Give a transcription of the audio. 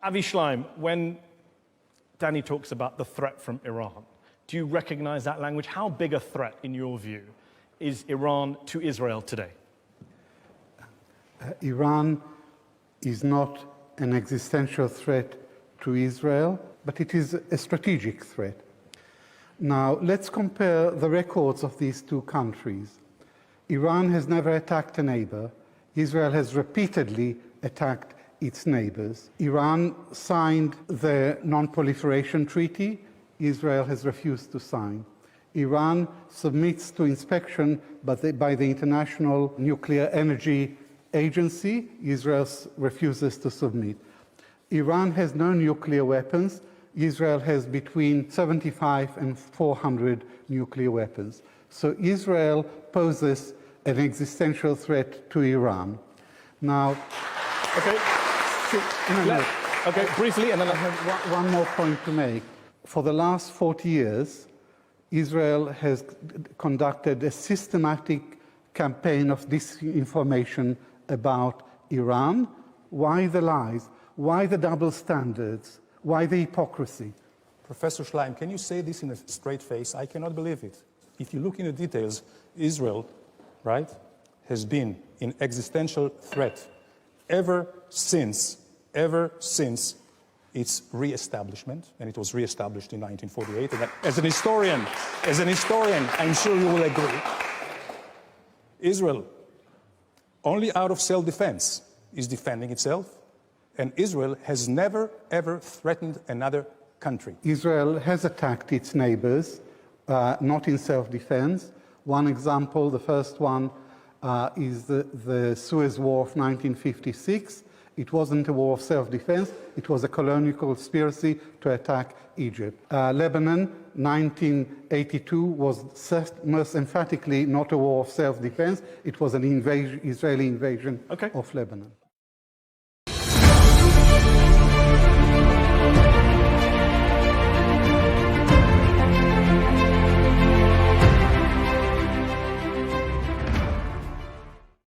Avi Shlaim, when Danny talks about the threat from Iran, do you recognize that language? How big a threat, in your view, is Iran to Israel today? Iran is not an existential threat to Israel, but it is a strategic threat. Now, let's compare the records of these two countries. Iran has never attacked a neighbor. Israel has repeatedly attacked its neighbors. Iran signed the Non-Proliferation Treaty. Israel has refused to sign. Iran submits to inspection by the International Nuclear Energy Agency. Israel refuses to submit. Iran has no nuclear weapons. Israel has between 75 and 400 nuclear weapons. So Israel poses an existential threat to Iran. Now, okay. Okay, briefly, and then I have one more point to make. For the last 40 years, Israel has conducted a systematic campaign of disinformation about Iran. Why the lies? Why the double standards? Why the hypocrisy? Professor Shlaim, can you say this in a straight face? I cannot believe it. If you look into details, Israel, right, has been in existential threat ever since its re-establishment, and it was re-established in 1948. And as an historian, I'm sure you will agree. Israel, only out of self-defense, is defending itself, and Israel has never, ever threatened another country. Israel has attacked its neighbors, not in self-defense. One example, the first one, is the Suez War of 1956. It wasn't a war of self-defense, it was a colonial conspiracy to attack Egypt. Lebanon, 1982, was most emphatically not a war of self-defense, it was an Israeli invasion of Lebanon.